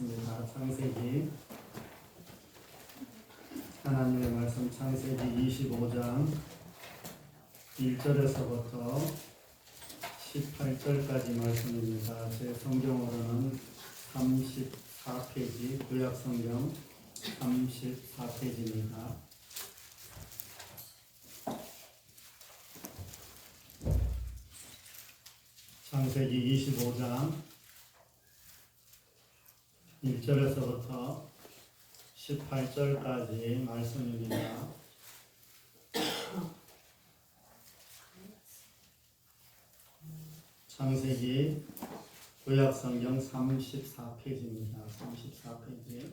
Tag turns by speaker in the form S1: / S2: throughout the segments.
S1: 하겠습니다. 창세기 하나님의 말씀 창세기 25장 1절에서부터 18절까지 말씀입니다. 제 성경으로는 34페이지, 구약성경 34페이지입니다. 창세기 25장 1절에서부터 18절까지 말씀입니다. 창세기 구약성경 34페이지입니다. 34페이지.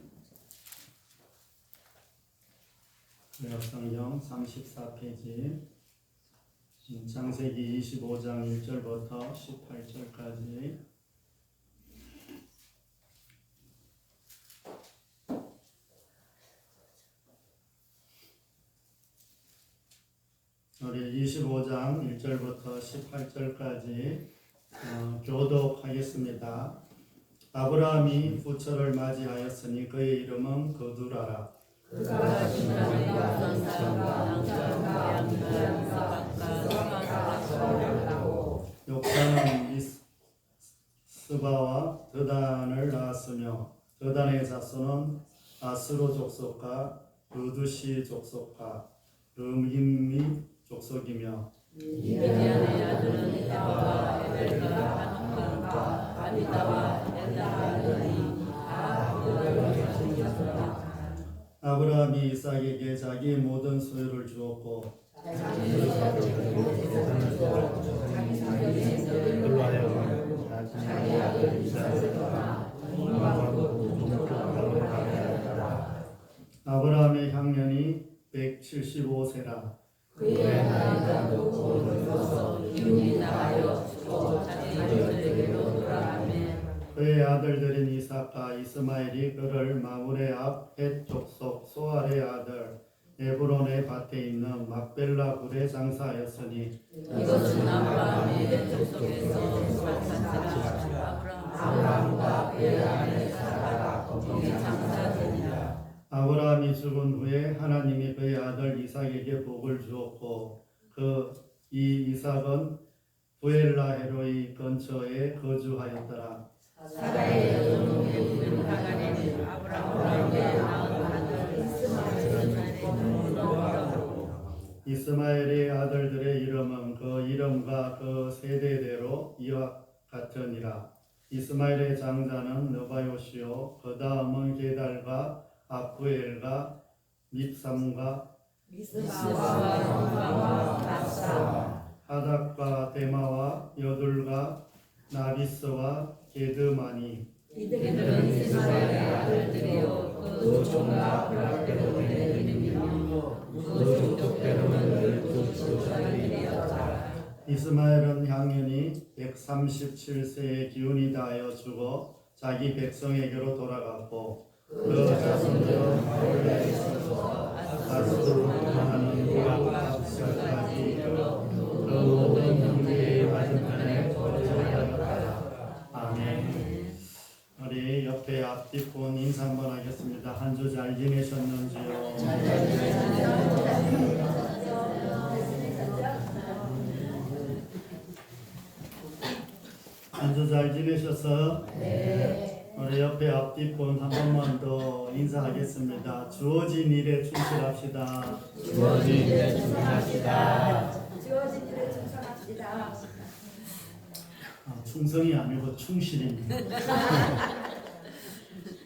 S1: 구약성경 34페이지. 창세기 25장 1절부터 18절까지. 우리 25장 1절부터 18절까지 교독하겠습니다. 아브라함이 부처를 맞이하였으니 그의 이름은 거두라라.
S2: 그가 지나가던 땅과
S1: 욕사는 스바와 드단을 낳았으며 드단의 자손은 아스로 족속과 르두시 족속과 르밈미 족속이며
S2: 미디안의 아들은 이다와 에벨과 한옥과 아비다와 엘다가 아들이 다 그들을 섬겼더라.
S1: 아브라함이 이삭에게 자기의 모든 소유를 주었고
S2: 자기 아들 이삭을 떠나
S1: 아브라함의 향년이 175세라.
S2: 그의 나이가 높고 늙어서 기운이 나가여 죽어 자기 아들에게로 돌아가매
S1: 그의 아들들인 이삭과 이스마엘이 그를 마므레 앞 헷 족속 소알의 아들 에브론의 밭에 있는 막벨라 굴에 장사하였으니
S2: 이것은 아브라함의 족속에서 산산지라 아브라함과 그의 아내 사라가 거기 장사되니라.
S1: 아브라함이 죽은 후에 하나님이 그의 아들 이삭에게 복을 주었고 이 이삭은 부엘라헤로이 근처에 거주하였더라.
S2: 사라의 여종의 이름 하가니는 아브라함에게 낳은 아들 이스마엘을
S1: 이스마엘의 아들들의 이름은 그 이름과 그 세대대로 이와 같으니라. 이스마엘의 장자는 느바요시요 그 다음은 게달과 아프엘과 밉삼과
S2: 미스바와 람바와 납사
S1: 하닥과 데마와 여둘과 나비스와 게드마니.
S2: 이들은 이스마엘의 아들들이요 그 종과 브라데로의 이름이며 그 족대로는 그 조상들이었다.
S1: 이스마엘은 향년이 137세의 기운이 다하여 죽어 자기 백성에게로 돌아갔고 그 자손들은 바울에 있어서 아스로 하는 고압학설까지 이르러 그 모든 형제의 맞은편에 거주하였다. 아멘. 우리 옆에 앞뒤폰 인사 한번 하겠습니다. 한 주 잘 지내셨는지요? 한 주 잘 지내셔서? 네. 우리 옆에 앞뒤폰 한 번만 더 인사하겠습니다. 주어진 일에 충실합시다.
S2: 주어진 일에 충성합시다.
S3: 주어진 일에 충성합시다.
S1: 충성이 아니고 충실입니다.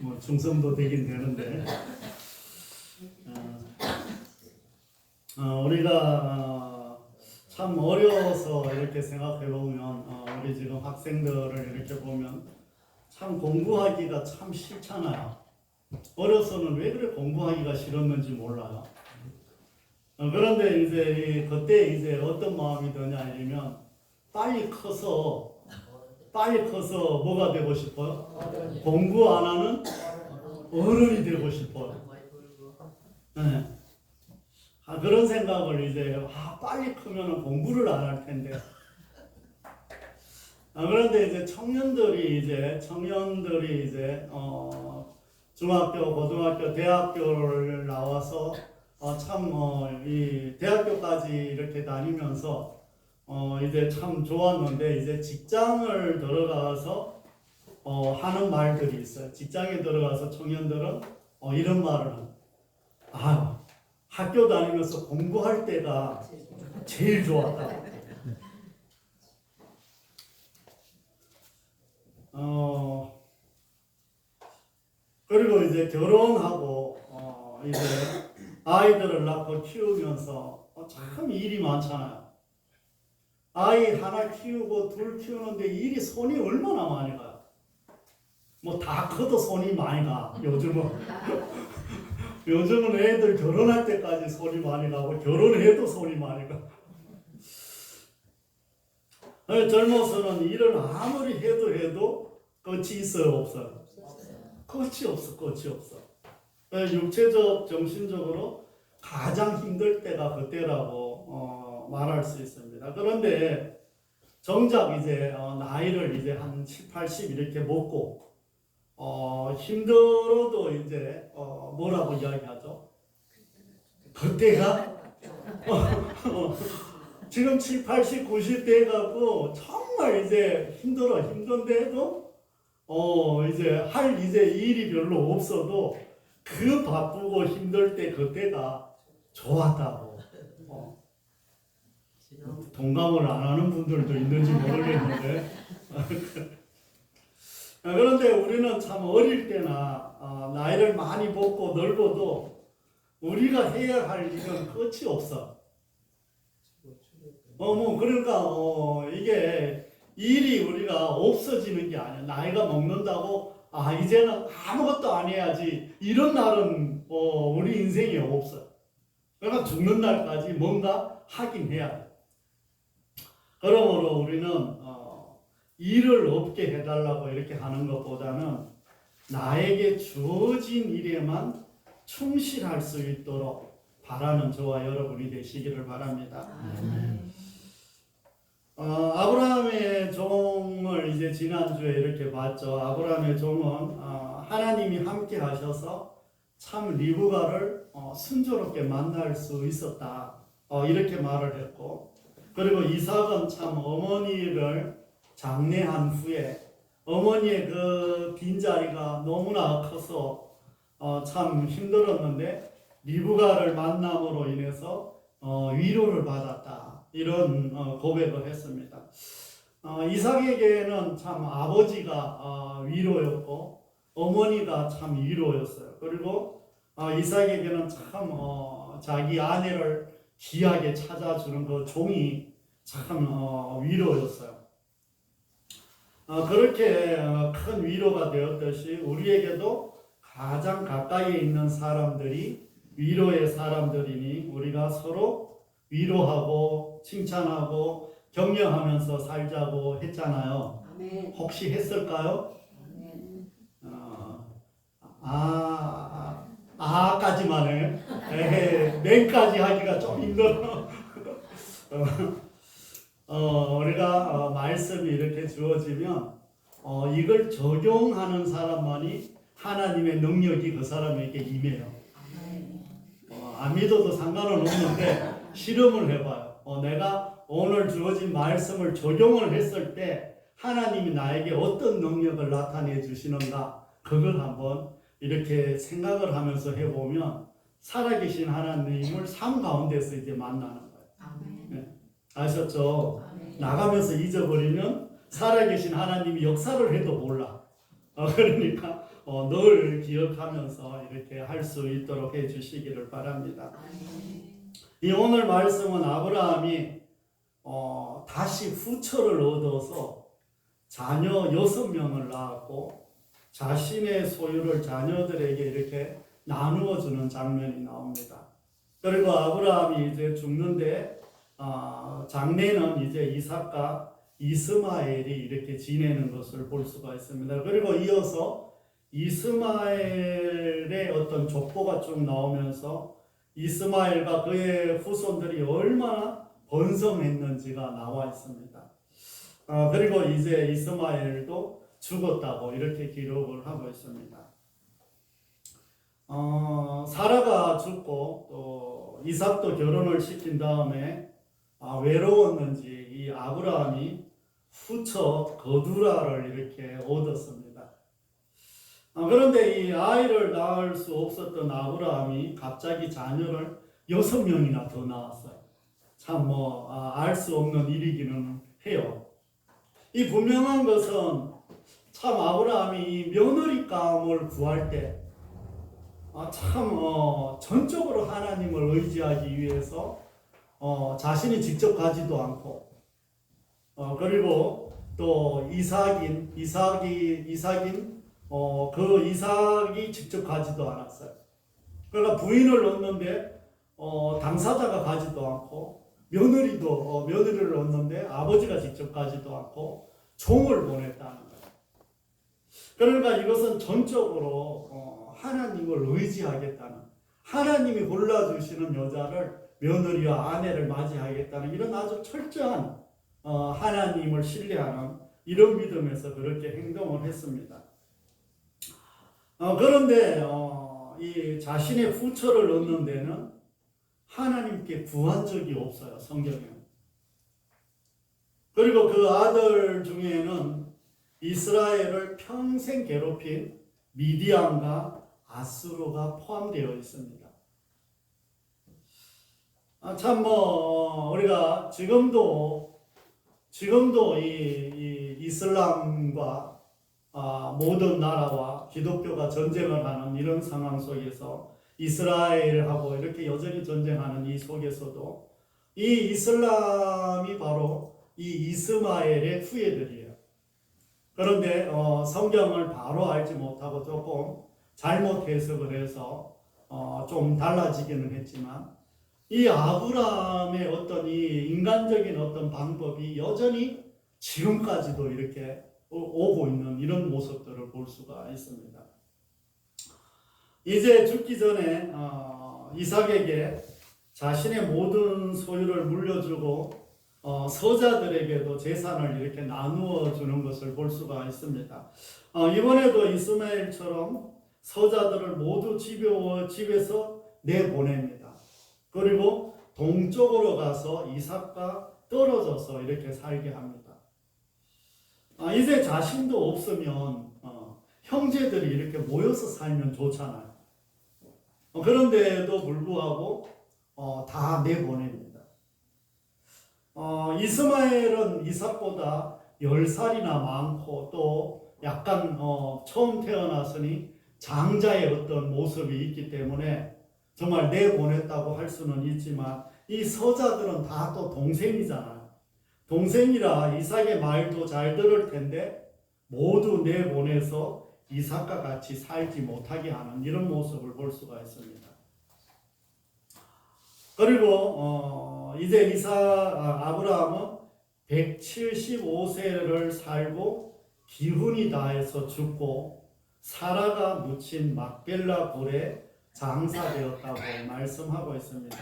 S1: 뭐 충성도 되긴 되는데 우리가 참 어려워서 이렇게 생각해 보면 우리 지금 학생들을 이렇게 보면 참 공부하기가 참 싫잖아요. 어려서는 왜 그래 공부하기가 싫었는지 몰라요. 그런데 이제 그때 이제 어떤 마음이 드냐 이러면 빨리 커서 뭐가 되고 싶어요? 공부 안 하는 어른이 되고 싶어요. 네. 그런 생각을 이제 빨리 크면 공부를 안 할 텐데 그런데 이제 청년들이 이제 중학교, 고등학교, 대학교를 나와서 이 대학교까지 이렇게 다니면서 이제 참 좋았는데 이제 직장을 들어가서 하는 말들이 있어요. 직장에 들어가서 청년들은 이런 말을 합니다. 아, 학교 다니면서 공부할 때가 제일 좋았다. 그리고 이제 결혼하고 이제 아이들을 낳고 키우면서 참 일이 많잖아요. 아이 하나 키우고 둘 키우는데 일이 손이 얼마나 많이 가요. 뭐 다 커도 손이 많이 가. 요즘은 애들 결혼할 때까지 손이 많이 가고 결혼해도 손이 많이 가. 젊어서는 일을 아무리 해도 끝이 있어요, 없어요? 끝이 없어. 육체적, 정신적으로 가장 힘들 때가 그때라고 말할 수 있습니다. 그런데 정작 이제 나이를 이제 한 7, 80 이렇게 먹고 힘들어도 이제 뭐라고 이야기하죠? 그때가 지금 7, 80, 90 돼가고 정말 이제 힘든데도 이제 할 이제 일이 별로 없어도 그 바쁘고 힘들 때 그때가 좋았다고. 동감을 안 하는 분들도 있는지 모르겠는데. 그런데 우리는 참 어릴 때나 나이를 많이 먹고 늙어도 우리가 해야 할 일은 끝이 없어. 그러니까 이게 일이 우리가 없어지는 게 아니야. 나이가 먹는다고 이제는 아무것도 안 해야지 이런 날은 우리 인생에 없어. 그러니까 죽는 날까지 뭔가 하긴 해야 돼. 그러므로 우리는 일을 없게 해달라고 이렇게 하는 것보다는 나에게 주어진 일에만 충실할 수 있도록 바라는 저와 여러분이 되시기를 바랍니다. 아브라함의 종을 이제 지난주에 이렇게 봤죠. 아브라함의 종은 하나님이 함께 하셔서 참 리브가를 순조롭게 만날 수 있었다. 이렇게 말을 했고, 그리고 이삭은 참 어머니를 장례한 후에 어머니의 그 빈자리가 너무나 커서 참 힘들었는데 리브가를 만남으로 인해서 위로를 받았다. 이런 고백을 했습니다. 이삭에게는 참 아버지가 위로였고 어머니가 참 위로였어요. 그리고 이삭에게는 참 자기 아내를 귀하게 찾아주는 그 종이 참 위로였어요. 그렇게 큰 위로가 되었듯이 우리에게도 가장 가까이에 있는 사람들이 위로의 사람들이니 우리가 서로 위로하고 칭찬하고 격려하면서 살자고 했잖아요.
S3: 아멘.
S1: 혹시 했을까요?
S3: 아멘.
S1: 까지만 해. 맨까지 하기가 좀 힘들어. 우리가 말씀이 이렇게 주어지면 이걸 적용하는 사람만이 하나님의 능력이 그 사람에게 임해요. 안 믿어도 상관은 없는데 실험을 해봐요. 내가 오늘 주어진 말씀을 적용을 했을 때 하나님이 나에게 어떤 능력을 나타내 주시는가, 그걸 한번 이렇게 생각을 하면서 해보면 살아계신 하나님을 삶 가운데서 이제 만나는 거예요. 네. 아셨죠? 나가면서 잊어버리면 살아계신 하나님이 역사를 해도 몰라. 그러니까 늘 기억하면서 이렇게 할 수 있도록 해주시기를 바랍니다. 이 오늘 말씀은 아브라함이 다시 후처를 얻어서 자녀 6명을 낳았고 자신의 소유를 자녀들에게 이렇게 나누어 주는 장면이 나옵니다. 그리고 아브라함이 이제 죽는데 장례는 이제 이삭과 이스마엘이 이렇게 지내는 것을 볼 수가 있습니다. 그리고 이어서 이스마엘의 어떤 족보가 쭉 나오면서 이스마엘과 그의 후손들이 얼마나 번성했는지가 나와 있습니다. 그리고 이제 이스마엘도 죽었다고 이렇게 기록을 하고 있습니다. 사라가 죽고 또 이삭도 결혼을 시킨 다음에 외로웠는지 이 아브라함이 후처 거두라를 이렇게 얻었습니다. 그런데 이 아이를 낳을 수 없었던 아브라함이 갑자기 자녀를 6명이나 더 낳았어요. 참 알 수 없는 일이기는 해요. 이 분명한 것은 참 아브라함이 이 며느리감을 구할 때 참 전적으로 하나님을 의지하기 위해서 자신이 직접 가지도 않고 그리고 또 이삭이 직접 가지도 않았어요. 그러니까 부인을 얻는데 당사자가 가지도 않고 며느리를 얻는데 아버지가 직접 가지도 않고 종을 보냈다는 거예요. 그러니까 이것은 전적으로 하나님을 의지하겠다는, 하나님이 골라주시는 여자를 며느리와 아내를 맞이하겠다는 이런 아주 철저한 하나님을 신뢰하는 이런 믿음에서 그렇게 행동을 했습니다. 그런데 이 자신의 후처를 얻는 데는 하나님께 구한 적이 없어요, 성경에는. 그리고 그 아들 중에는 이스라엘을 평생 괴롭힌 미디안과 아수르가 포함되어 있습니다. 참 우리가 지금도 이 이슬람과 모든 나라와 기독교가 전쟁을 하는 이런 상황 속에서 이스라엘하고 이렇게 여전히 전쟁하는 이 속에서도 이 이슬람이 바로 이 이스마엘의 후예들이에요. 그런데 성경을 바로 알지 못하고 조금 잘못 해석을 해서 좀 달라지기는 했지만 이 아브라함의 어떤 이 인간적인 어떤 방법이 여전히 지금까지도 이렇게 오고 있는 이런 모습들을 볼 수가 있습니다. 이제 죽기 전에 이삭에게 자신의 모든 소유를 물려주고 서자들에게도 재산을 이렇게 나누어 주는 것을 볼 수가 있습니다. 이번에도 이스마엘처럼 서자들을 모두 집에서 내보냅니다. 그리고 동쪽으로 가서 이삭과 떨어져서 이렇게 살게 합니다. 이제 자신도 없으면 형제들이 이렇게 모여서 살면 좋잖아요. 그런데도 불구하고 다 내보냅니다. 이스마엘은 이삭보다 10살이나 많고 또 약간 처음 태어났으니 장자의 어떤 모습이 있기 때문에 정말 내보냈다고 할 수는 있지만 이 서자들은 다 또 동생이잖아요. 동생이라 이삭의 말도 잘 들을 텐데 모두 내보내서 이삭과 같이 살지 못하게 하는 이런 모습을 볼 수가 있습니다. 그리고 이제 아브라함은 175세를 살고 기훈이 다해서 죽고 사라가 묻힌 막벨라 굴에 장사되었다고 말씀하고 있습니다.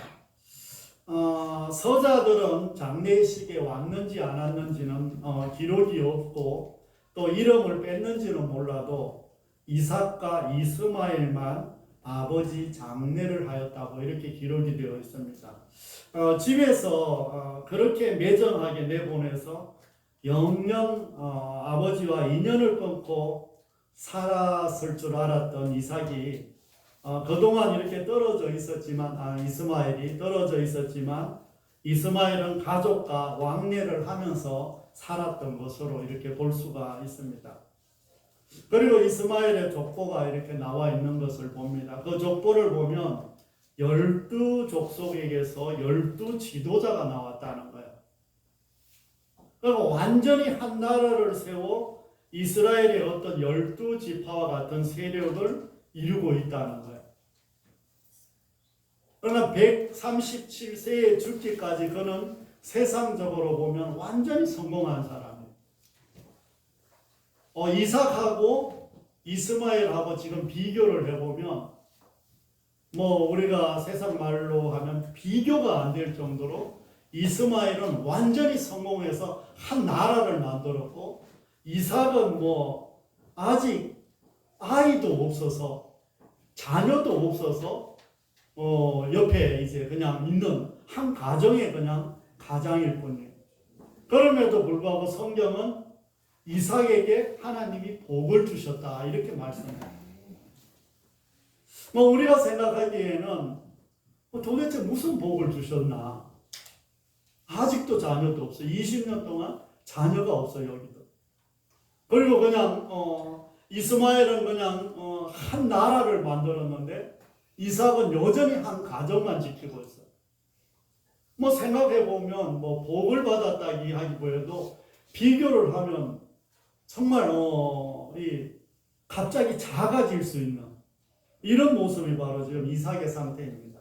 S1: 서자들은 장례식에 왔는지 안 왔는지는 기록이 없고 또 이름을 뺐는지는 몰라도 이삭과 이스마엘만 아버지 장례를 하였다고 이렇게 기록이 되어 있습니다. 집에서 그렇게 매정하게 내보내서 영영 아버지와 인연을 끊고 살았을 줄 알았던 이삭이 그동안 이렇게 떨어져 있었지만 이스마엘이 떨어져 있었지만 이스마엘은 가족과 왕래를 하면서 살았던 것으로 이렇게 볼 수가 있습니다. 그리고 이스마엘의 족보가 이렇게 나와 있는 것을 봅니다. 그 족보를 보면 12족속에게서 12지도자가 나왔다는 거예요. 그리고 완전히 한 나라를 세워 이스라엘의 어떤 12지파와 같은 세력을 이루고 있다는 거예요. 그러나 137세에 죽기까지 그는 세상적으로 보면 완전히 성공한 사람이에요. 이삭하고 이스마엘하고 지금 비교를 해보면 우리가 세상 말로 하면 비교가 안 될 정도로 이스마엘은 완전히 성공해서 한 나라를 만들었고 이삭은 아직 아이도 없어서 자녀도 없어서 옆에 이제 그냥 있는 한 가정의 그냥 가장일 뿐이에요. 그럼에도 불구하고 성경은 이삭에게 하나님이 복을 주셨다 이렇게 말씀합니다. 뭐 우리가 생각하기에는 도대체 무슨 복을 주셨나? 아직도 자녀도 없어. 20년 동안 자녀가 없어 여기도. 그리고 그냥 이스마엘은 그냥 한 나라를 만들었는데 이삭은 여전히 한 가정만 지키고 있어. 뭐 생각해 보면 뭐 복을 받았다기 하기보다도 비교를 하면 정말 갑자기 작아질 수 있는 이런 모습이 바로 지금 이삭의 상태입니다.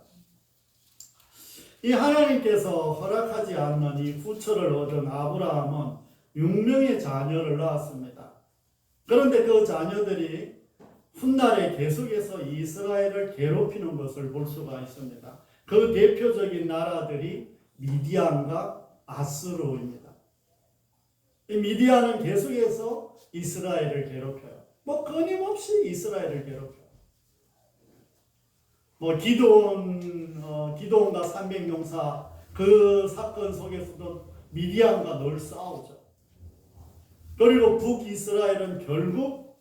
S1: 이 하나님께서 허락하지 않는 이 후처를 얻은 아브라함은 6명의 자녀를 낳았습니다. 그런데 그 자녀들이 훗날에 계속해서 이스라엘을 괴롭히는 것을 볼 수가 있습니다. 그 대표적인 나라들이 미디안과 아수르입니다. 이 미디안은 계속해서 이스라엘을 괴롭혀요. 뭐 끊임없이 이스라엘을 괴롭혀요. 뭐 기드온과 300용사 그 사건 속에서도 미디안과 늘 싸우죠. 그리고 북이스라엘은 결국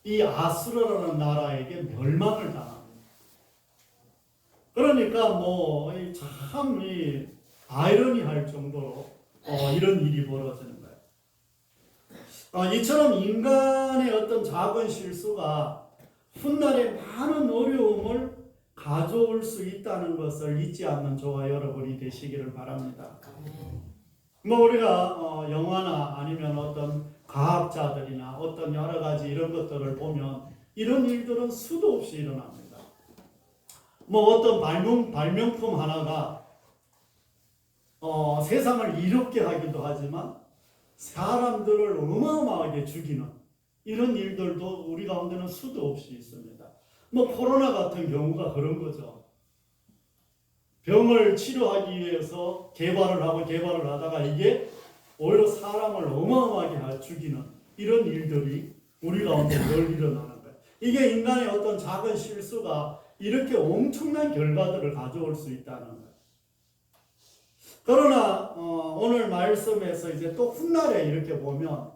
S1: 이 아수르라는 나라에게 멸망을 당합니다. 그러니까 뭐 참 아이러니할 정도로 이런 일이 벌어지는 거예요. 이처럼 인간의 어떤 작은 실수가 훗날에 많은 어려움을 가져올 수 있다는 것을 잊지 않는 저와 여러분이 되시기를 바랍니다. 뭐 우리가 영화나 아니면 어떤 과학자들이나 어떤 여러 가지 이런 것들을 보면 이런 일들은 수도 없이 일어납니다. 뭐 어떤 발명품 하나가 세상을 이롭게 하기도 하지만 사람들을 어마어마하게 죽이는 이런 일들도 우리 가운데는 수도 없이 있습니다. 뭐 코로나 같은 경우가 그런 거죠. 병을 치료하기 위해서 개발을 하다가 이게 오히려 사람을 어마어마하게 죽이는 이런 일들이 우리 가운데 늘 일어나는 거예요. 이게 인간의 어떤 작은 실수가 이렇게 엄청난 결과들을 가져올 수 있다는 거예요. 그러나 오늘 말씀에서 이제 또 훗날에 이렇게 보면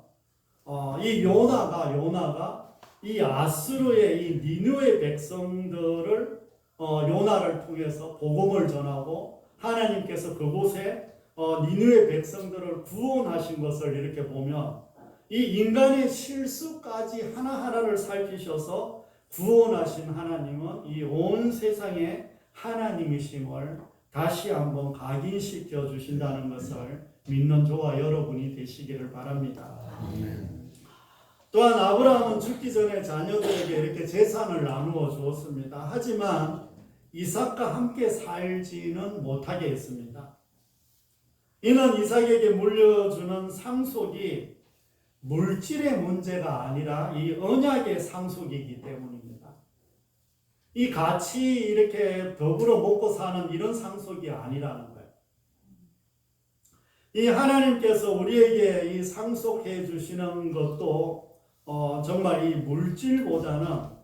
S1: 이 요나가 이 아수르의 이 니느웨 백성들을 요나를 통해서 복음을 전하고 하나님께서 그곳에 니느웨 백성들을 구원하신 것을 이렇게 보면 이 인간의 실수까지 하나하나를 살피셔서 구원하신 하나님은 이 온 세상의 하나님이심을 다시 한번 각인시켜 주신다는 것을 믿는 저와 여러분이 되시기를 바랍니다. 또한 아브라함은 죽기 전에 자녀들에게 이렇게 재산을 나누어 주었습니다. 하지만 이삭과 함께 살지는 못하게 했습니다. 이는 이삭에게 물려주는 상속이 물질의 문제가 아니라 이 언약의 상속이기 때문입니다. 이 같이 이렇게 더불어 먹고 사는 이런 상속이 아니라는 거예요. 이 하나님께서 우리에게 이 상속해 주시는 것도 정말 이 물질보다는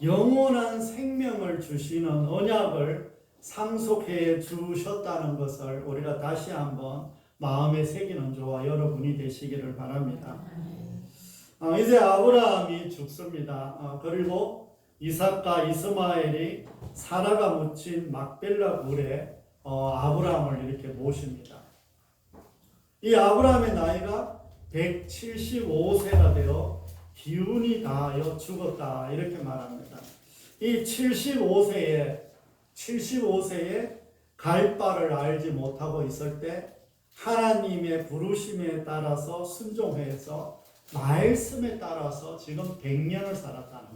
S1: 영원한 생명을 주시는 언약을 상속해 주셨다는 것을 우리가 다시 한번 마음에 새기는 저와 여러분이 되시기를 바랍니다. 이제 아브라함이 죽습니다. 그리고 이삭과 이스마엘이 사라가 묻힌 막벨라 굴에 아브라함을 이렇게 모십니다. 이 아브라함의 나이가 175세가 되어 기운이 다하여 죽었다 이렇게 말합니다. 이 75세에 갈 바를 알지 못하고 있을 때 하나님의 부르심에 따라서 순종해서 말씀에 따라서 지금 100년을 살았다는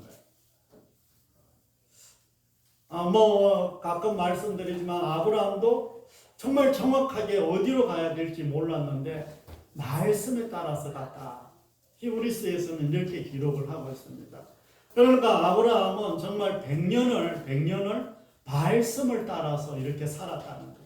S1: 거예요. 뭐 가끔 말씀드리지만 아브라함도 정말 정확하게 어디로 가야 될지 몰랐는데 말씀에 따라서 갔다. 히브리스에서는 이렇게 기록을 하고 있습니다. 그러니까 아브라함은 정말 100년을 말씀을 따라서 이렇게 살았다는 거예요.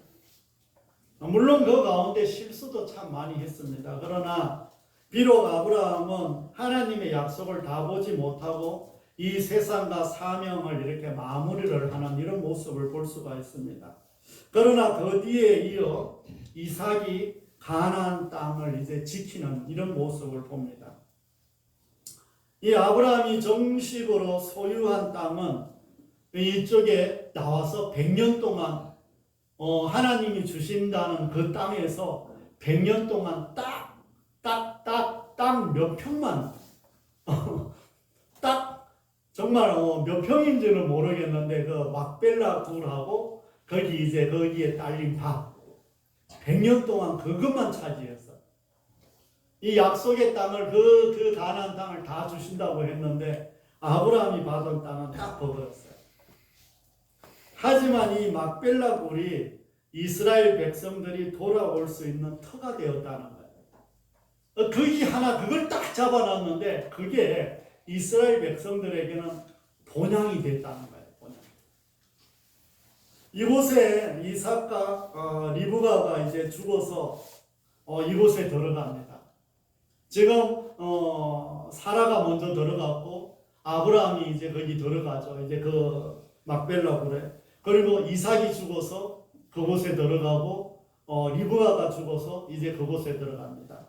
S1: 물론 그 가운데 실수도 참 많이 했습니다. 그러나 비록 아브라함은 하나님의 약속을 다 보지 못하고 이 세상과 사명을 이렇게 마무리를 하는 이런 모습을 볼 수가 있습니다. 그러나 그 뒤에 이어 이삭이 가나안 땅을 이제 지키는 이런 모습을 봅니다. 이 아브라함이 정식으로 소유한 땅은 이쪽에 나와서 100년 동안 하나님이 주신다는 그 땅에서 100년 동안 딱 몇 평만 딱 정말 몇 평인지는 모르겠는데 그 막벨라 굴하고 거기 이제 거기에 딸린 밥 100년 동안 그것만 차지했어. 이 약속의 땅을 그 가나안 땅을 다 주신다고 했는데 아브라함이 받은 땅은 딱 그거였어요. 하지만 이 막벨라 굴이 이스라엘 백성들이 돌아올 수 있는 터가 되었다는 거예요. 거기 하나 그걸 딱 잡아놨는데 그게 이스라엘 백성들에게는 본향이 됐다는 거예요. 본향. 이곳에 이삭과 리브가가 이제 죽어서 이곳에 들어갑니다. 지금 사라가 먼저 들어갔고 아브라함이 이제 거기 들어가죠. 이제 그 막벨라 굴에. 그리고 이삭이 죽어서 그곳에 들어가고 리브가가 죽어서 이제 그곳에 들어갑니다.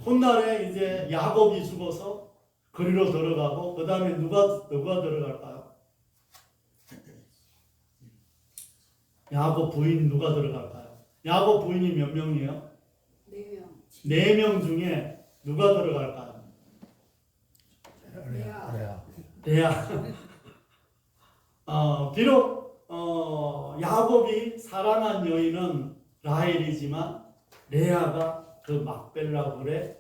S1: 훗날에 이제 야곱이 죽어서 그리로 들어가고 그 다음에 누가 들어갈까요? 야곱 부인 누가 들어갈까요? 야곱 부인이 몇 명이에요?
S3: 4명.
S1: 4명 중에 누가 들어갈까요? 레아. 비록 야곱이 사랑한 여인은 라헬이지만 레아가 그 막벨라 굴에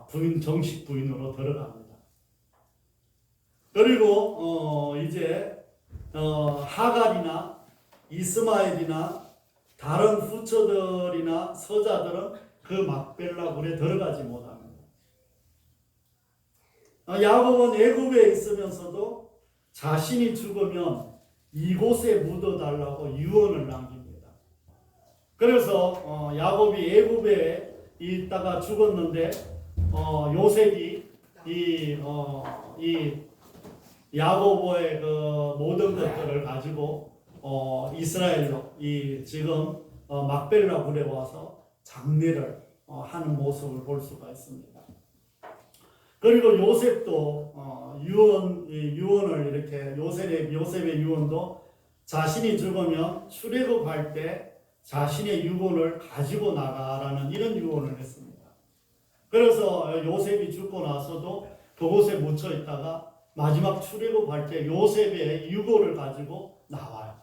S1: 부인 정식 부인으로 들어갑니다. 그리고 이제 하갈이나 이스마엘이나 다른 후처들이나 서자들은 그 막벨라 굴에 들어가지 못합니다. 야곱은 애굽에 있으면서도 자신이 죽으면 이곳에 묻어달라고 유언을 남깁니다. 그래서 야곱이 애굽에 있다가 죽었는데 요셉이 이 야고보의 그 모든 것들을 가지고 이스라엘로 이 지금 막벨라 굴에 와서 장례를 하는 모습을 볼 수가 있습니다. 그리고 요셉도 유언을 이렇게 요셉의 유언도 자신이 죽으면 출애굽할 때 자신의 유언을 가지고 나가라는 이런 유언을 했습니다. 그래서 요셉이 죽고 나서도 그곳에 묻혀 있다가 마지막 출애굽할 때 요셉의 유고를 가지고 나와요.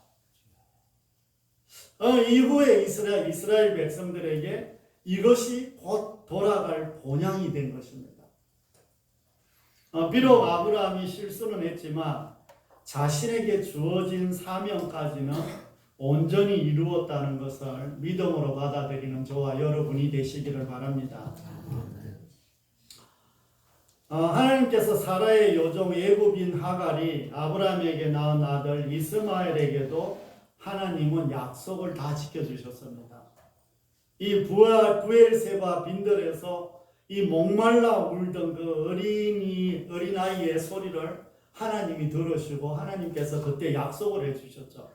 S1: 이후에 이스라엘 백성들에게 이것이 곧 돌아갈 본향이 된 것입니다. 비록 아브라함이 실수는 했지만 자신에게 주어진 사명까지는 온전히 이루었다는 것을 믿음으로 받아들이는 저와 여러분이 되시기를 바랍니다. 하나님께서 사라의 요종 애굽인 하갈이 아브라함에게 낳은 아들 이스마엘에게도 하나님은 약속을 다 지켜주셨습니다. 이 부엘세바 빈들에서 이 목말라 울던 그 어린아이의 소리를 하나님이 들으시고 하나님께서 그때 약속을 해주셨죠.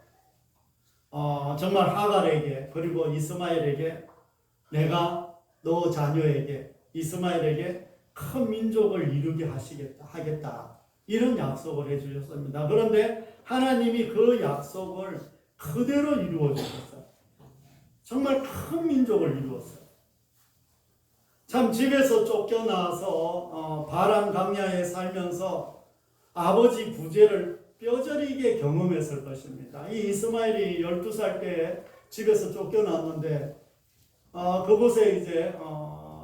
S1: 정말 하갈에게 그리고 이스마엘에게 내가 너 자녀에게 이스마엘에게 큰 민족을 이루게 하겠다 이런 약속을 해주셨습니다. 그런데 하나님이 그 약속을 그대로 이루어 주셨어요. 정말 큰 민족을 이루었어요. 참 집에서 쫓겨나서 바람 강야에 살면서 아버지 부재를 뼈저리게 경험했을 것입니다. 이 이스마엘이 12살 때 집에서 쫓겨났는데 그곳에 이제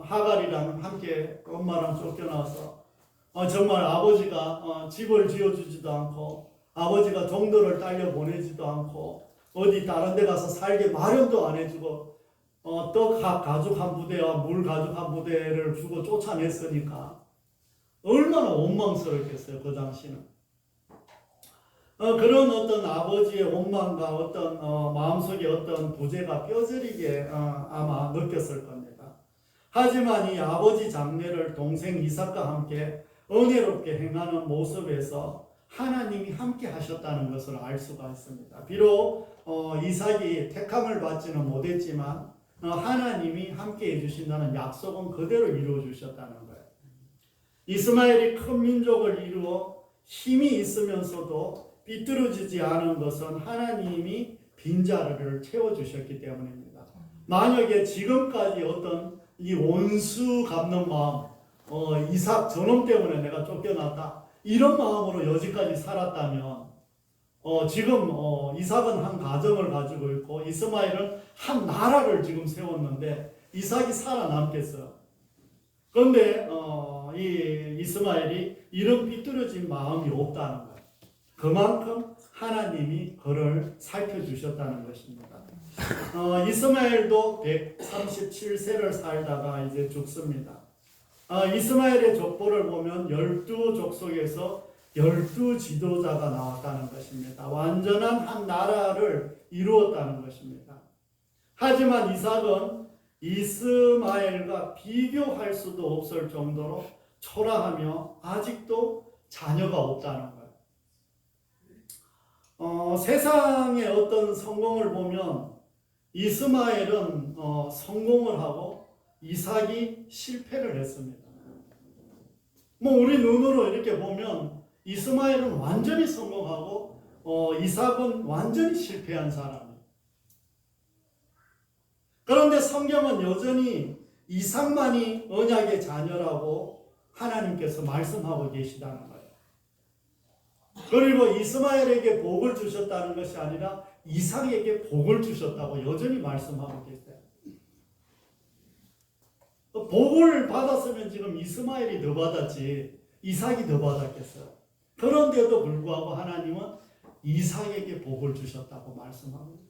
S1: 하갈이랑 함께 엄마랑 쫓겨나서 정말 아버지가 집을 지어주지도 않고 아버지가 종들을 딸려 보내지도 않고 어디 다른 데 가서 살게 마련도 안 해주고 떡 가죽 한 부대와 물 가죽 한 부대를 주고 쫓아냈으니까 얼마나 원망스럽겠어요. 그 당시는. 그런 어떤 아버지의 원망과 어떤 마음속에 어떤 부재가 뼈저리게 아마 느꼈을 겁니다. 하지만 이 아버지 장례를 동생 이삭과 함께 은혜롭게 행하는 모습에서 하나님이 함께 하셨다는 것을 알 수가 있습니다. 비록 이삭이 택함을 받지는 못했지만 하나님이 함께 해주신다는 약속은 그대로 이루어 주셨다는 거예요. 이스마엘이 큰 민족을 이루어 힘이 있으면서도 삐뚤어지지 않은 것은 하나님이 빈자리를 채워주셨기 때문입니다. 만약에 지금까지 어떤 이 원수 갚는 마음, 이삭 저놈 때문에 내가 쫓겨났다, 이런 마음으로 여지까지 살았다면 지금 이삭은 한 가정을 가지고 있고 이스마엘은 한 나라를 지금 세웠는데 이삭이 살아남겠어요. 그런데 이 이스마엘이 이런 삐뚤어진 마음이 없다는 거예요. 그만큼 하나님이 그를 살펴주셨다는 것입니다. 이스마엘도 137세를 살다가 이제 죽습니다. 이스마엘의 족보를 보면 12족속에서 12지도자가 나왔다는 것입니다. 완전한 한 나라를 이루었다는 것입니다. 하지만 이삭은 이스마엘과 비교할 수도 없을 정도로 초라하며 아직도 자녀가 없다는 거예요. 세상의 어떤 성공을 보면 이스마엘은 성공을 하고 이삭이 실패를 했습니다. 우리 눈으로 이렇게 보면 이스마엘은 완전히 성공하고 이삭은 완전히 실패한 사람이에요. 그런데 성경은 여전히 이삭만이 언약의 자녀라고 하나님께서 말씀하고 계시다는 거예요. 그리고 이스마엘에게 복을 주셨다는 것이 아니라 이삭에게 복을 주셨다고 여전히 말씀하고 계세요. 복을 받았으면 지금 이스마엘이 더 받았지 이삭이 더 받았겠어요. 그런데도 불구하고 하나님은 이삭에게 복을 주셨다고 말씀합니다.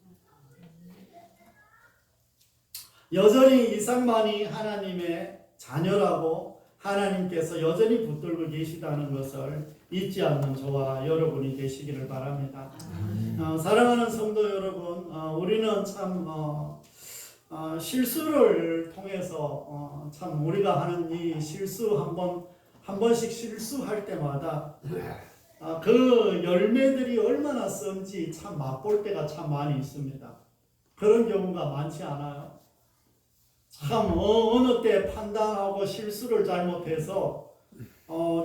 S1: 여전히 이삭만이 하나님의 자녀라고 하나님께서 여전히 붙들고 계시다는 것을 잊지 않는 저와 여러분이 되시기를 바랍니다. 사랑하는 성도 여러분, 우리는 참 실수를 통해서 참 우리가 하는 이 실수 한 번씩 실수할 때마다 그 열매들이 얼마나 쓴지 참 맛볼 때가 참 많이 있습니다. 그런 경우가 많지 않아요? 참 어느 때 판단하고 실수를 잘못해서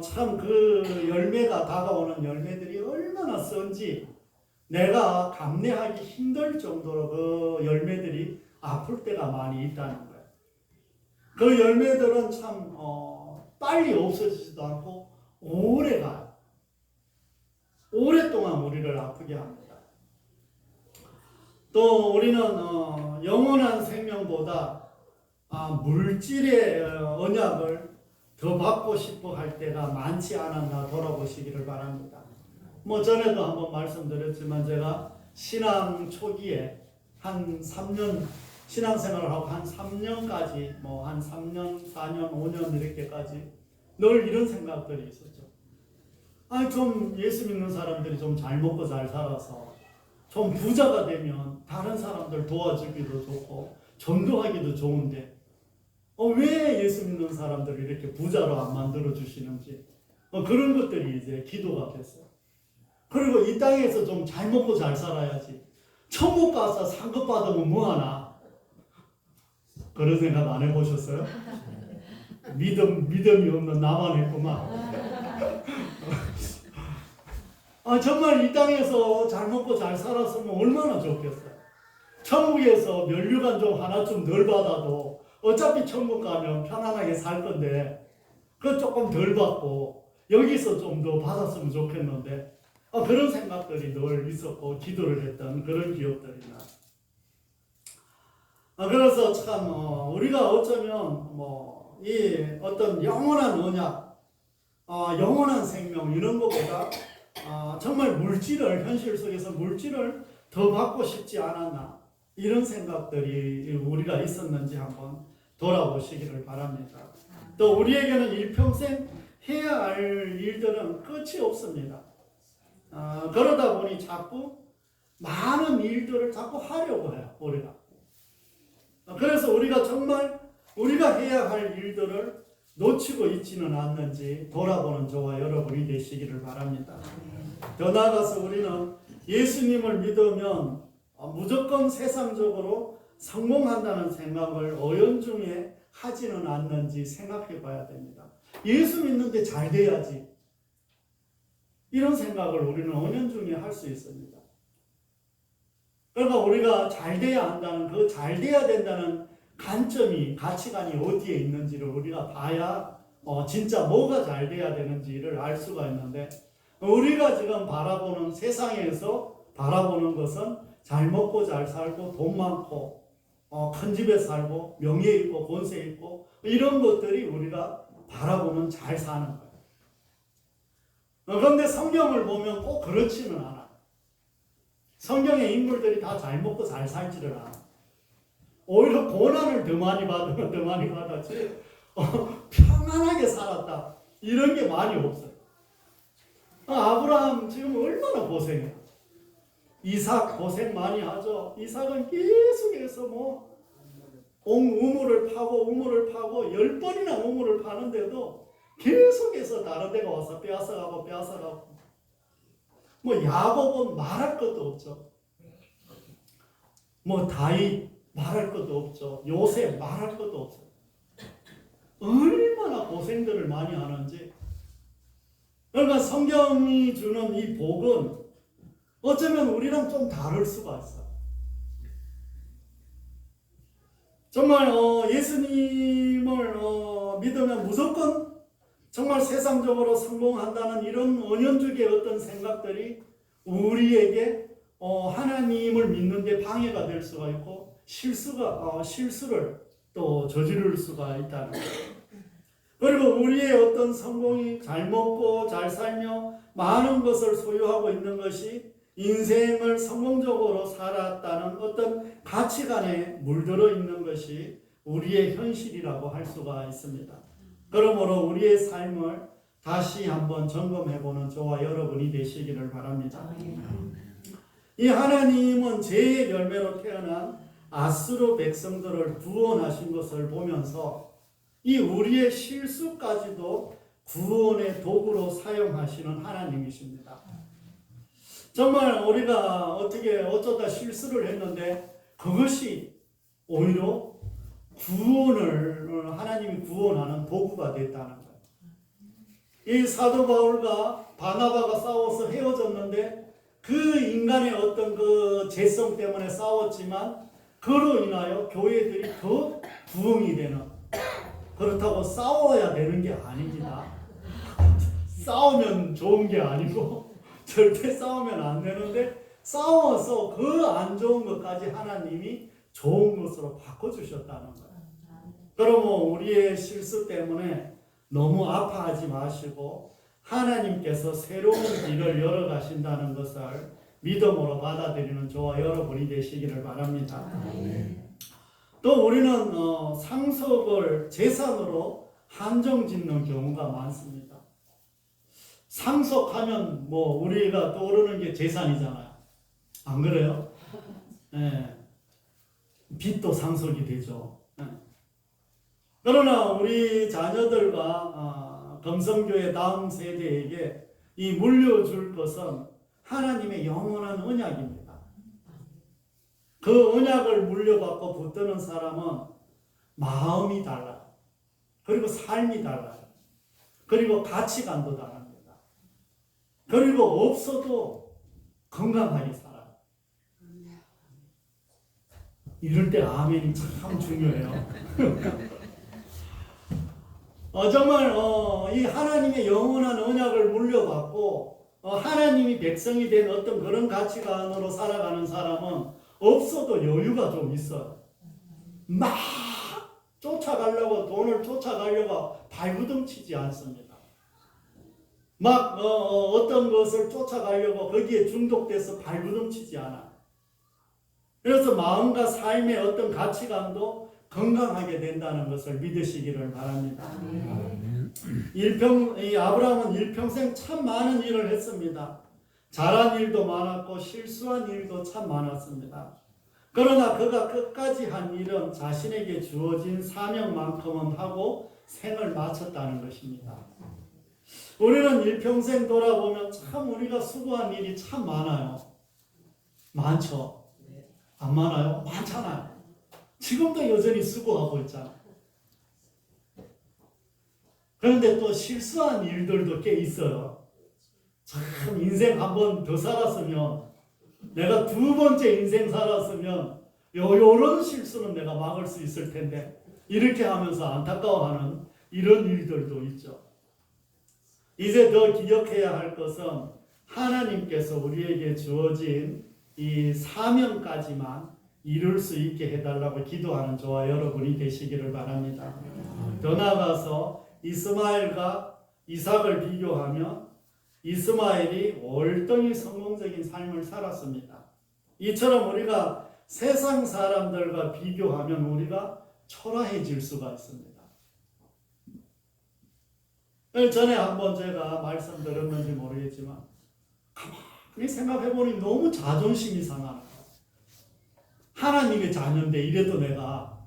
S1: 참 그 열매가 다가오는 열매들이 얼마나 쓴지 내가 감내하기 힘들 정도로 그 열매들이 아플 때가 많이 있다는 거예요. 그 열매들은 참 빨리 없어지지도 않고 오래 가요. 오랫동안 우리를 아프게 합니다. 또 우리는 영원한 생명보다 물질의 언약을 더 받고 싶어 할 때가 많지 않았나 돌아보시기를 바랍니다. 전에도 한번 말씀드렸지만 제가 신앙 초기에 한 3년 신앙생활을 하고 한 3년까지 한 3년, 4년, 5년 이렇게까지 늘 이런 생각들이 있었죠. 좀 예수 믿는 사람들이 좀 잘 먹고 잘 살아서 좀 부자가 되면 다른 사람들 도와주기도 좋고 전도하기도 좋은데 왜 예수 믿는 사람들을 이렇게 부자로 안 만들어 주시는지 그런 것들이 이제 기도가 됐어요. 그리고 이 땅에서 좀 잘 먹고 잘 살아야지. 천국 가서 상급 받으면 뭐하나? 그런 생각 안 해보셨어요? 믿음이 없는 나만 했구만. 정말 이 땅에서 잘 먹고 잘 살았으면 얼마나 좋겠어요. 천국에서 면류관 좀 하나쯤 덜 받아도 어차피 천국 가면 편안하게 살 건데 그거 조금 덜 받고 여기서 좀 더 받았으면 좋겠는데 그런 생각들이 늘 있었고 기도를 했던 그런 기억들이 나요. 그래서 참 우리가 어쩌면 이 어떤 영원한 언약, 영원한 생명 이런 것보다 정말 물질을 현실 속에서 물질을 더 받고 싶지 않았나 이런 생각들이 우리가 있었는지 한번 돌아보시기를 바랍니다. 또 우리에게는 일평생 해야 할 일들은 끝이 없습니다. 그러다 보니 자꾸 많은 일들을 자꾸 하려고 해요, 우리가. 그래서 우리가 정말 우리가 해야 할 일들을 놓치고 있지는 않는지 돌아보는 저와 여러분이 되시기를 바랍니다. 더 나아가서 우리는 예수님을 믿으면 무조건 세상적으로 성공한다는 생각을 어연중에 하지는 않는지 생각해 봐야 됩니다. 예수 믿는데 잘 돼야지. 이런 생각을 우리는 은연중에 할 수 있습니다. 그러니까 우리가 잘 돼야 한다는 그 잘 돼야 된다는 관점이 가치관이 어디에 있는지를 우리가 봐야 진짜 뭐가 잘 돼야 되는지를 알 수가 있는데 우리가 지금 바라보는 세상에서 바라보는 것은 잘 먹고 잘 살고 돈 많고 큰 집에 살고 명예 있고 권세 있고 이런 것들이 우리가 바라보는 잘 사는 거예요. 그런데 성경을 보면 꼭 그렇지는 않아. 성경의 인물들이 다 잘 먹고 잘 살지를 않아. 오히려 고난을 더 많이 받으면 더 많이 받았지 평안하게 살았다 이런 게 많이 없어요. 아브라함 지금 얼마나 고생해. 이삭 고생 많이 하죠. 이삭은 계속해서 우물을 파고 10번이나 우물을 파는데도 계속해서 다른 데가 와서 빼앗아가고 야곱은 말할 것도 없죠. 다윗 말할 것도 없죠. 요셉 말할 것도 없어요. 얼마나 고생들을 많이 하는지. 그러니까 성경이 주는 이 복은 어쩌면 우리랑 좀 다를 수가 있어요. 정말 예수님을 믿으면 무조건 정말 세상적으로 성공한다는 이런 은연중의 어떤 생각들이 우리에게 하나님을 믿는 데 방해가 될 수가 있고 실수를 또 저지를 수가 있다는 거예요. 그리고 우리의 어떤 성공이 잘 먹고 잘 살며 많은 것을 소유하고 있는 것이 인생을 성공적으로 살았다는 어떤 가치관에 물들어 있는 것이 우리의 현실이라고 할 수가 있습니다. 그러므로 우리의 삶을 다시 한번 점검해보는 저와 여러분이 되시기를 바랍니다. 이 하나님은 죄의 열매로 태어난 아수르 백성들을 구원하신 것을 보면서 이 우리의 실수까지도 구원의 도구로 사용하시는 하나님이십니다. 정말 우리가 어쩌다 실수를 했는데 그것이 오히려 하나님이 구원하는 도구가 됐다는 거예요. 이 사도 바울과 바나바가 싸워서 헤어졌는데 그 인간의 어떤 그 죄성 때문에 싸웠지만 그로 인하여 교회들이 더 부흥이 되는, 그렇다고 싸워야 되는 게 아닙니다. 싸우면 좋은 게 아니고 절대 싸우면 안 되는데 싸워서 그 안 좋은 것까지 하나님이 좋은 것으로 바꿔주셨다는 거예요. 그러면 우리의 실수 때문에 너무 아파하지 마시고 하나님께서 새로운 길을 열어가신다는 것을 믿음으로 받아들이는 저와 여러분이 되시기를 바랍니다. 또 우리는 상속을 재산으로 한정 짓는 경우가 많습니다. 상속하면 우리가 떠오르는 게 재산이잖아요. 안 그래요? 네. 빚도 상속이 되죠. 네. 그러나 우리 자녀들과 금성교회 다음 세대에게 이 물려줄 것은 하나님의 영원한 언약입니다. 그 언약을 물려받고 붙드는 사람은 마음이 달라요. 그리고 삶이 달라요. 그리고 가치관도 다릅니다. 그리고 없어도 건강하게 살아요. 이럴 때 아멘이 참 중요해요. 정말 이 하나님의 영원한 언약을 물려받고 하나님이 백성이 된 어떤 그런 가치관으로 살아가는 사람은 없어도 여유가 좀 있어요. 막 쫓아가려고, 돈을 쫓아가려고 발부둥치지 않습니다. 막 어떤 것을 쫓아가려고 거기에 중독돼서 발부둥치지 않아. 그래서 마음과 삶의 어떤 가치관도 건강하게 된다는 것을 믿으시기를 바랍니다. 아브라함은 일평생 참 많은 일을 했습니다. 잘한 일도 많았고 실수한 일도 참 많았습니다. 그러나 그가 끝까지 한 일은 자신에게 주어진 사명만큼은 하고 생을 마쳤다는 것입니다. 우리는 일평생 돌아보면 참 우리가 수고한 일이 참 많아요. 많죠? 안 많아요? 많잖아요. 지금도 여전히 수고하고 있잖아요. 그런데 또 실수한 일들도 꽤 있어요. 참 인생 한 번 더 살았으면, 내가 두 번째 인생 살았으면 요런 실수는 내가 막을 수 있을 텐데, 이렇게 하면서 안타까워하는 이런 일들도 있죠. 이제 더 기억해야 할 것은 하나님께서 우리에게 주어진 이 사명까지만 이룰 수 있게 해달라고 기도하는 저와 여러분이 되시기를 바랍니다. 더 나아가서 이스마엘과 이삭을 비교하면 이스마엘이 월등히 성공적인 삶을 살았습니다. 이처럼 우리가 세상 사람들과 비교하면 우리가 초라해질 수가 있습니다. 전에 한번 제가 말씀드렸는지 모르겠지만 가만히 생각해보니 너무 자존심이 상하는 거예요. 하나님의 자녀인데 이래도 내가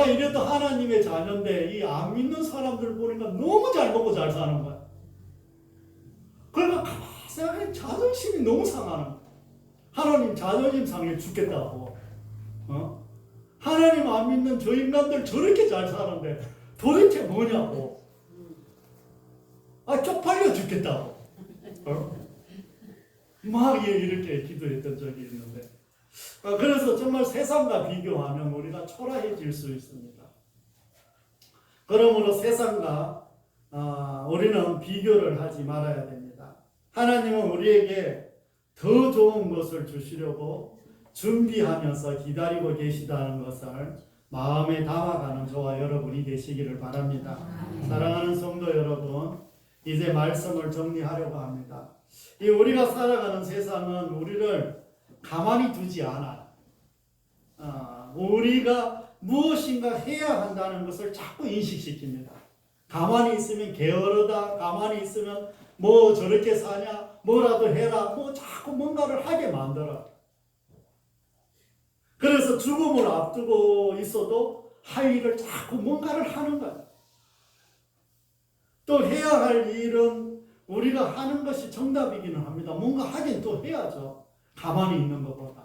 S1: 이래도 하나님의 자녀인데 이 안 믿는 사람들 보니까 너무 잘 먹고 잘 사는 거야. 그러니까 가만히 생각해 자존심이 너무 상하는 거야. 하나님 자존심 상해 죽겠다고. 하나님 안 믿는 저 인간들 저렇게 잘 사는데 도대체 뭐냐고. 쪽팔려 죽겠다고. 막 이렇게 기도했던 적이 있는데, 그래서 정말 세상과 비교하면 우리가 초라해질 수 있습니다. 그러므로 세상과 우리는 비교를 하지 말아야 됩니다. 하나님은 우리에게 더 좋은 것을 주시려고 준비하면서 기다리고 계시다는 것을 마음에 담아가는 저와 여러분이 되시기를 바랍니다. 사랑하는 성도 여러분, 이제 말씀을 정리하려고 합니다. 이 우리가 살아가는 세상은 우리를 가만히 두지 않아요. 우리가 무엇인가 해야 한다는 것을 자꾸 인식시킵니다. 가만히 있으면 게으르다, 가만히 있으면 뭐 저렇게 사냐, 뭐라도 해라, 뭐 자꾸 뭔가를 하게 만들어. 그래서 죽음을 앞두고 있어도 할 일을 자꾸 뭔가를 하는 거예요. 또 해야 할 일은 우리가 하는 것이 정답이기는 합니다. 뭔가 하긴 또 해야죠. 가만히 있는 것보다.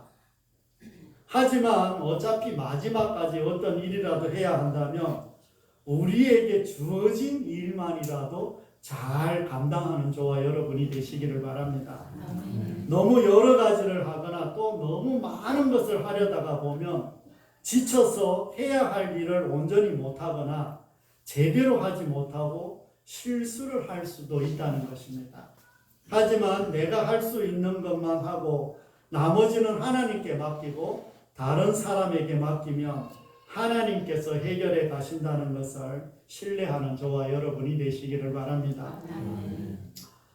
S1: 하지만 어차피 마지막까지 어떤 일이라도 해야 한다면 우리에게 주어진 일만이라도 잘 감당하는 저와 여러분이 되시기를 바랍니다. 너무 여러 가지를 하거나 또 너무 많은 것을 하려다가 보면 지쳐서 해야 할 일을 온전히 못하거나 제대로 하지 못하고 실수를 할 수도 있다는 것입니다. 하지만 내가 할 수 있는 것만 하고 나머지는 하나님께 맡기고 다른 사람에게 맡기면 하나님께서 해결해 가신다는 것을 신뢰하는 저와 여러분이 되시기를 바랍니다.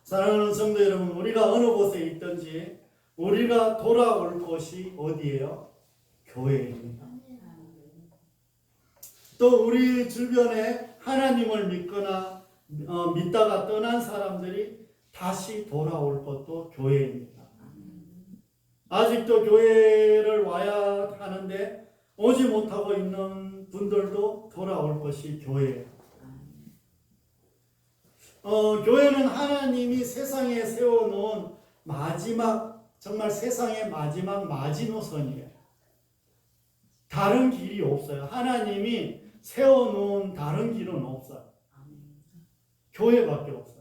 S1: 사랑하는 성도 여러분, 우리가 어느 곳에 있든지 우리가 돌아올 곳이 어디예요? 교회입니다. 또 우리 주변에 하나님을 믿거나 믿다가 떠난 사람들이 다시 돌아올 것도 교회입니다. 아직도 교회를 와야 하는데 오지 못하고 있는 분들도 돌아올 것이 교회예요. 교회는 하나님이 세상에 세워놓은 마지막, 정말 세상의 마지막 마지노선이에요. 다른 길이 없어요. 하나님이 세워놓은 다른 길은 없어요. 교회밖에 없어요.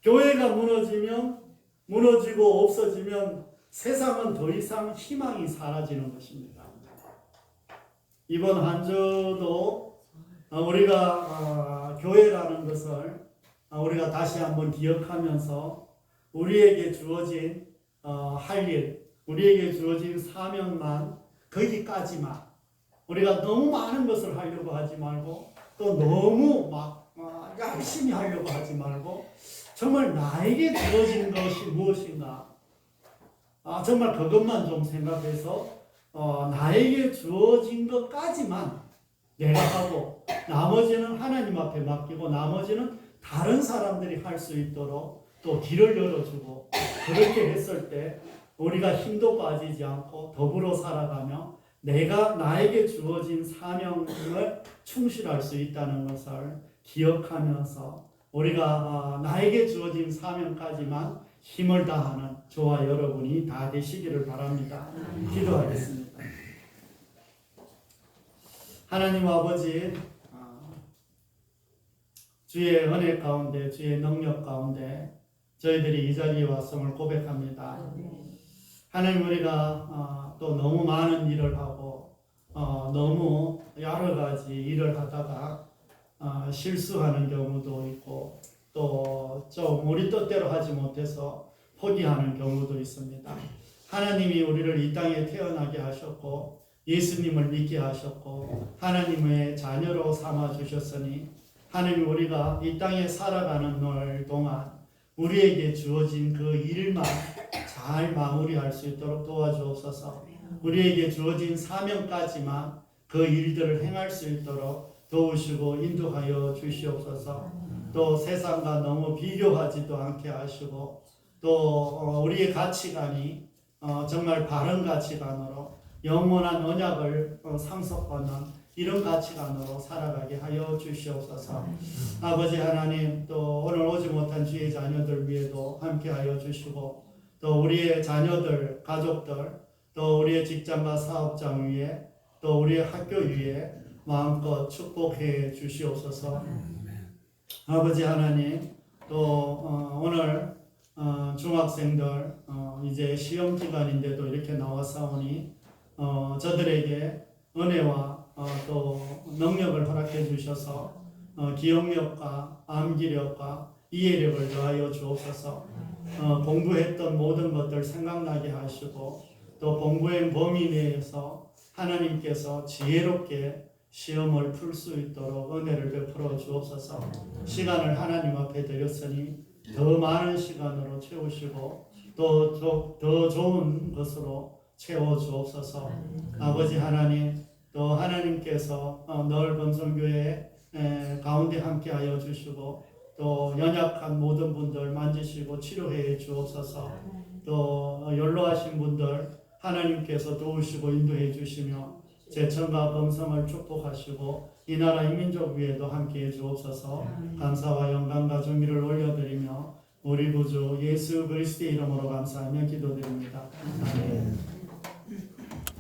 S1: 교회가 무너지고 없어지면 세상은 더 이상 희망이 사라지는 것입니다. 이번 한 주도 우리가 교회라는 것을 우리가 다시 한번 기억하면서 우리에게 주어진 할 일, 우리에게 주어진 사명만 거기까지만, 우리가 너무 많은 것을 하려고 하지 말고 또 너무 열심히 하려고 하지 말고 정말 나에게 주어진 것이 무엇인가, 정말 그것만 좀 생각해서 나에게 주어진 것까지만 내가 하고 나머지는 하나님 앞에 맡기고 나머지는 다른 사람들이 할 수 있도록 또 길을 열어주고, 그렇게 했을 때 우리가 힘도 빠지지 않고 더불어 살아가며 내가 나에게 주어진 사명을 충실할 수 있다는 것을 기억하면서 우리가 나에게 주어진 사명까지만 힘을 다하는 저와 여러분이 다 되시기를 바랍니다. 기도하겠습니다. 하나님 아버지, 주의 은혜 가운데, 주의 능력 가운데 저희들이 이 자리에 왔음을 고백합니다. 하나님, 우리가 또 너무 많은 일을 하고 너무 여러 가지 일을 하다가 실수하는 경우도 있고 또 좀 우리 뜻대로 하지 못해서 포기하는 경우도 있습니다. 하나님이 우리를 이 땅에 태어나게 하셨고 예수님을 믿게 하셨고 하나님의 자녀로 삼아 주셨으니 하나님, 우리가 이 땅에 살아가는 날 동안 우리에게 주어진 그 일만 잘 마무리할 수 있도록 도와주옵소서. 우리에게 주어진 사명까지만 그 일들을 행할 수 있도록 도우시고 인도하여 주시옵소서. 또 세상과 너무 비교하지도 않게 하시고 또 우리의 가치관이 정말 바른 가치관으로 영원한 언약을 상속하는 이런 가치관으로 살아가게 하여 주시옵소서. 아버지 하나님, 또 오늘 오지 못한 주의 자녀들 위에도 함께 하여 주시고 또 우리의 자녀들, 가족들, 또 우리의 직장과 사업장 위에 또 우리의 학교 위에 마음껏 축복해 주시옵소서. 아버지 하나님, 또 오늘 중학생들 이제 시험 기간인데도 이렇게 나와사오니 저들에게 은혜와 또 능력을 허락해 주셔서 기억력과 암기력과 이해력을 더하여 주옵소서. 공부했던 모든 것들 생각나게 하시고 또 공부의 범위 내에서 하나님께서 지혜롭게 시험을 풀 수 있도록 은혜를 베풀어 주옵소서. 시간을 하나님 앞에 드렸으니 더 많은 시간으로 채우시고 또 더 좋은 것으로 채워 주옵소서. 아버지 하나님, 또 하나님께서 넓은 선교회 가운데 함께하여 주시고 또 연약한 모든 분들 만지시고 치료해 주옵소서. 또 연로하신 분들 하나님께서 도우시고 인도해 주시며 제천과 범성을 축복하시고 이 나라 이 민족 위에도 함께해 주옵소서. 감사와 영광과 존귀를 올려드리며 우리 구주 예수 그리스도의 이름으로 감사하며 기도드립니다. 아멘.